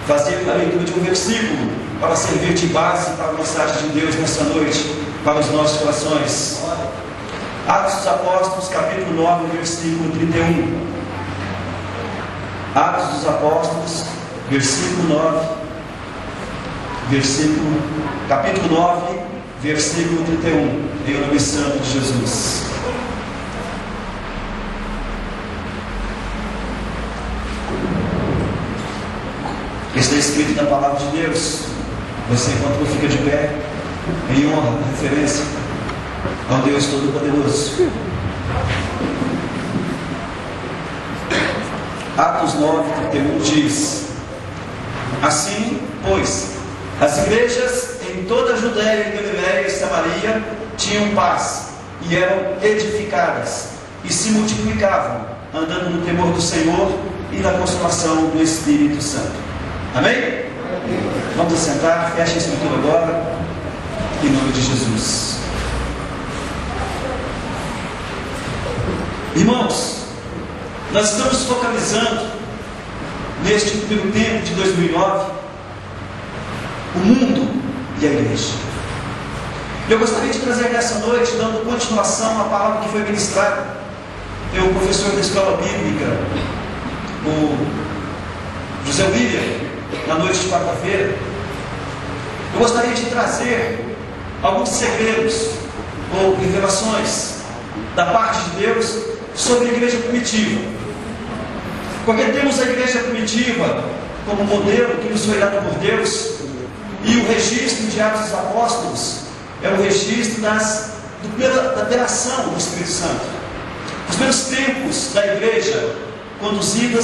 fazer a leitura de um versículo para servir de base para a mensagem de Deus nessa noite, para os nossos corações. Atos dos Apóstolos, capítulo 9, versículo 31. Atos dos Apóstolos, versículo 9, capítulo 9, versículo 31, em nome santo de Jesus. Está escrito na palavra de Deus. Você, enquanto fica de pé, em honra, referência ao Deus Todo-Poderoso. Atos 9, 31 diz: assim, pois, as igrejas em toda a Judéia, Galiléia e Samaria tinham paz, e eram edificadas, e se multiplicavam, andando no temor do Senhor e na consolação do Espírito Santo. Amém? Vamos assentar, feche a escritura agora, em nome de Jesus. Irmãos, nós estamos focalizando neste primeiro tempo de 2009 o mundo e a igreja. Eu gostaria de trazer nessa noite, dando continuação à palavra que foi ministrada pelo professor da escola bíblica, o José William, na noite de quarta-feira. Eu gostaria de trazer alguns segredos ou revelações da parte de Deus sobre a igreja primitiva, porque temos a igreja primitiva como modelo que nos foi dado por Deus, e o registro de Atos dos Apóstolos é o registro da operação do Espírito Santo, os primeiros tempos da igreja conduzido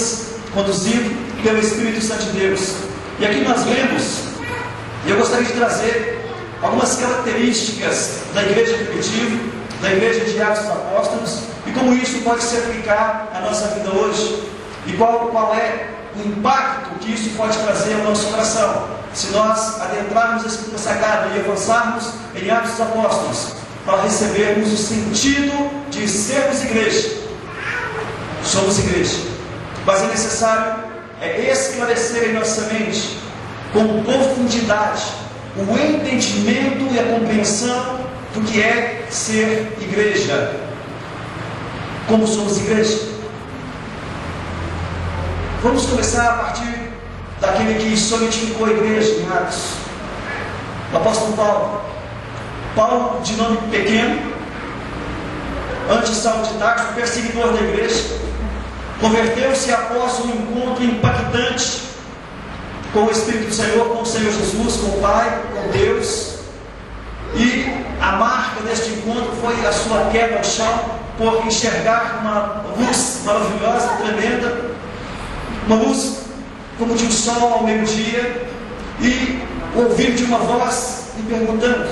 pelo Espírito Santo de Deus. E aqui nós vemos, e eu gostaria de trazer algumas características da igreja primitiva, da igreja de Atos dos Apóstolos, e como isso pode se aplicar à nossa vida hoje, e qual é o impacto que isso pode trazer ao nosso coração, se nós adentrarmos a Escritura Sagrada e avançarmos em Atos dos Apóstolos, para recebermos o sentido de sermos igreja. Somos igreja, mas é necessário esclarecer em nossa mente com profundidade o entendimento e a compreensão do que é ser igreja. Como somos igreja? Vamos começar a partir daquele que solidificou a igreja em Atos, o apóstolo Paulo. Paulo, de nome pequeno, antes de Saulo de Tarso, perseguidor da igreja, converteu-se após um encontro impactante com o Espírito do Senhor, com o Senhor Jesus, com o Pai, com Deus. E a marca deste encontro foi a sua queda ao chão, por enxergar uma luz maravilhosa, tremenda, uma luz como de um sol ao meio-dia, e ouvir de uma voz lhe perguntando: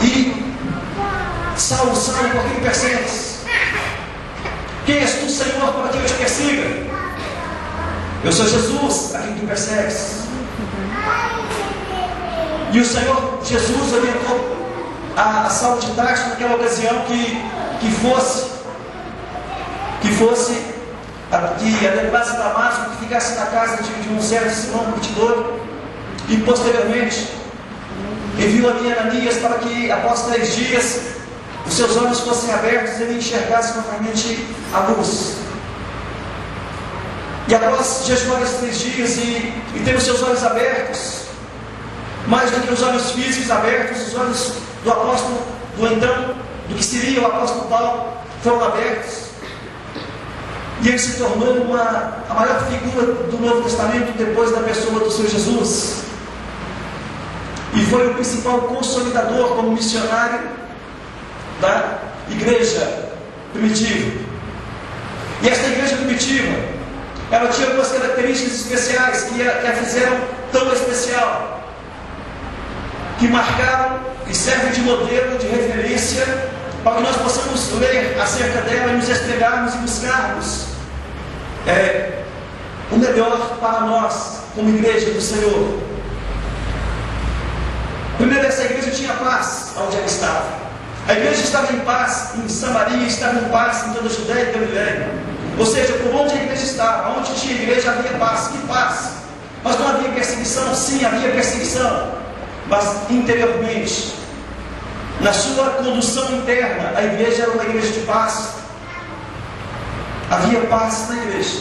e Saulo, Saulo, por que me persegues? Quem és tu, Senhor, para que eu te persiga? Eu sou Jesus, a quem tu persegues. E o Senhor Jesus orientou a Saulo de Tarso naquela ocasião que adentrasse Damasco, que ficasse na casa de um certo Simão curtidor, e posteriormente enviou ali Ananias para que após 3 dias os seus olhos fossem abertos e ele enxergasse novamente a luz. E após jejuar esses 3 dias e ter os seus olhos abertos, mais do que os olhos físicos abertos, os olhos do apóstolo, do que seria o apóstolo Paulo, foram abertos. E ele se tornou a maior figura do Novo Testamento depois da pessoa do Senhor Jesus. E foi o principal consolidador como missionário da igreja primitiva. E esta igreja primitiva, ela tinha algumas características especiais que a fizeram tão especial, que marcaram e servem de modelo, de referência, para que nós possamos ler acerca dela e nos espelharmos e buscarmos o melhor para nós, como igreja do Senhor. Primeiro, essa igreja tinha paz onde ela estava. A igreja estava em paz em Samaria, estava em paz em toda a Judéia e Galiléia. Ou seja, por onde a igreja estava, onde tinha igreja havia paz. Que paz? Mas não havia perseguição? Sim, havia perseguição. Mas interiormente, na sua condução interna, a igreja era uma igreja de paz. Havia paz na igreja.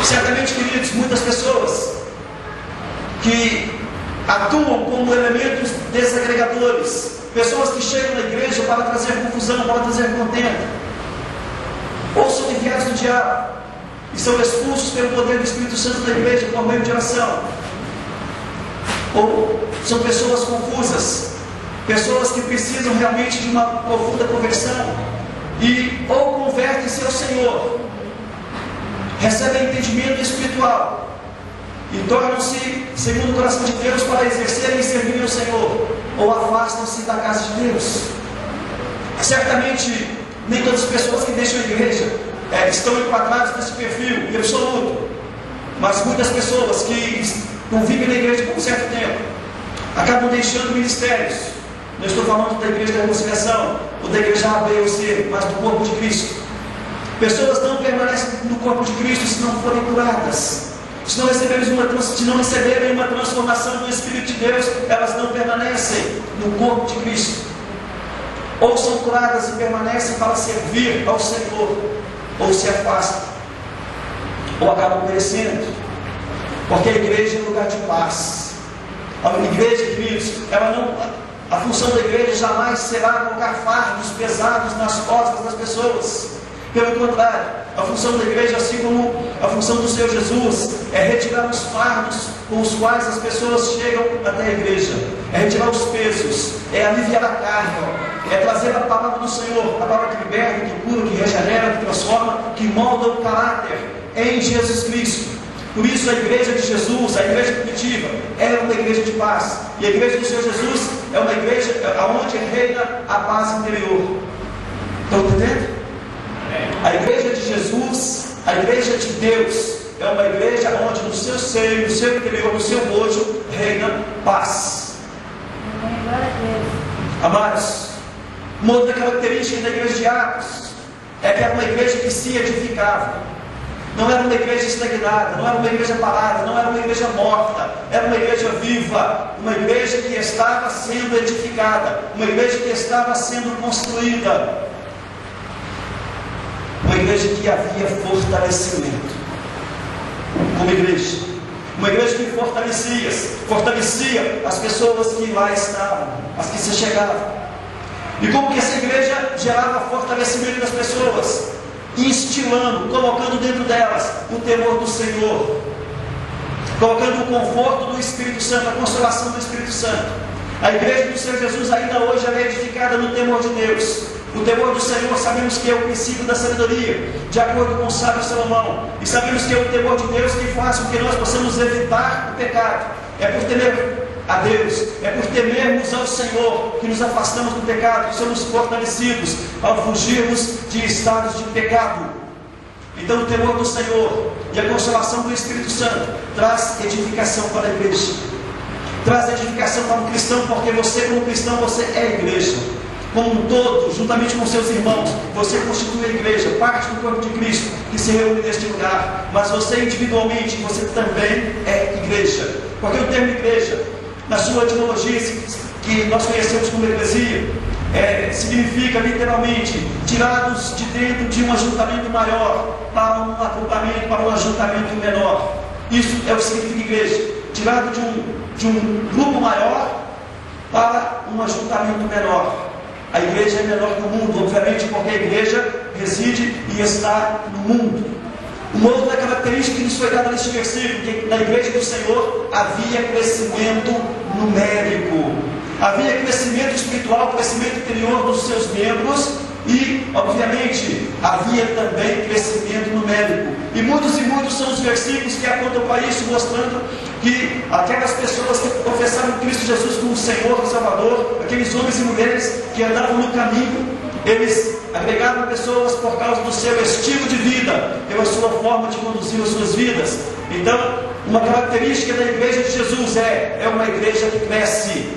Certamente, queridos, muitas pessoas que atuam como elementos desagregadores, pessoas que chegam na igreja para trazer confusão, para trazer contenda, ou são enviados do diabo e são expulsos pelo poder do Espírito Santo da igreja por meio de oração, ou são pessoas confusas, pessoas que precisam realmente de uma profunda conversão e ou convertem-se ao Senhor, recebem entendimento espiritual e tornam-se segundo o coração de Deus para exercerem e servirem ao Senhor, ou afastam-se da casa de Deus. Certamente nem todas as pessoas que deixam a igreja estão enquadradas nesse perfil em absoluto, mas muitas pessoas que convivem na igreja por um certo tempo acabam deixando ministérios. Não estou falando da igreja da reconciliação ou da igreja A, B ou C, mas do corpo de Cristo. Pessoas não permanecem no corpo de Cristo se não forem curadas. Se não receberem uma transformação do Espírito de Deus, elas não permanecem no corpo de Cristo. Ou são curadas e permanecem para servir ao Senhor, ou se afastam, ou acabam perecendo. Porque a igreja é um lugar de paz. A igreja, queridos, a função da igreja jamais será colocar fardos pesados nas costas das pessoas. Pelo contrário, a função da igreja, assim como a função do Senhor Jesus, é retirar os fardos com os quais as pessoas chegam até a igreja, é retirar os pesos, é aliviar a carga, é trazer a palavra do Senhor, a palavra que liberta, que cura, que regenera, que transforma, que molda o caráter em Jesus Cristo. Por isso a igreja de Jesus, a igreja primitiva, era uma igreja de paz, e a igreja do Senhor Jesus é uma igreja onde reina a paz interior. Estão entendendo? A igreja de Jesus, a igreja de Deus, é uma igreja onde no seu seio, no seu interior, no seu bojo, reina paz. Amados, uma outra característica da igreja de Atos é que era uma igreja que se edificava. Não era uma igreja estagnada, não era uma igreja parada, não era uma igreja morta, era uma igreja viva, uma igreja que estava sendo edificada, uma igreja que estava sendo construída. Uma igreja que havia fortalecimento como igreja, uma igreja que fortalecia as pessoas que lá estavam, as que se chegavam. E como que essa igreja gerava fortalecimento das pessoas? Instilando, colocando dentro delas o temor do Senhor, colocando o conforto do Espírito Santo, a consolação do Espírito Santo. A igreja do Senhor Jesus ainda hoje é edificada no temor de Deus. O temor do Senhor sabemos que é o princípio da sabedoria, de acordo com o sábio Salomão. E sabemos que é o temor de Deus que faz com que nós possamos evitar o pecado. É por temer a Deus, é por temermos ao Senhor que nos afastamos do pecado, que somos fortalecidos ao fugirmos de estados de pecado. Então o temor do Senhor e a consolação do Espírito Santo traz edificação para a igreja, traz edificação para o cristão, porque você como cristão, você é a igreja. Como um todo, juntamente com seus irmãos, você constitui a igreja, parte do corpo de Cristo, que se reúne neste lugar. Mas você individualmente, você também é igreja. Porque o termo igreja, na sua etimologia, que nós conhecemos como eclesia, significa literalmente tirados de dentro de um ajuntamento maior para um agrupamento, para um ajuntamento menor. Isso é o que significa igreja, tirado de um grupo maior para um ajuntamento menor. A igreja é menor que o mundo, obviamente, porque a igreja reside e está no mundo. Uma outra característica que nos foi dada neste versículo, que na igreja do Senhor havia crescimento numérico, havia crescimento espiritual, crescimento interior dos seus membros e, obviamente, havia também crescimento numérico. E muitos são os versículos que apontam para isso, mostrando que aquelas pessoas que professaram Cristo Jesus como Senhor e Salvador, aqueles homens e mulheres que andavam no caminho, eles agregavam pessoas por causa do seu estilo de vida, pela sua forma de conduzir as suas vidas. Então, uma característica da igreja de Jesus é uma igreja que cresce.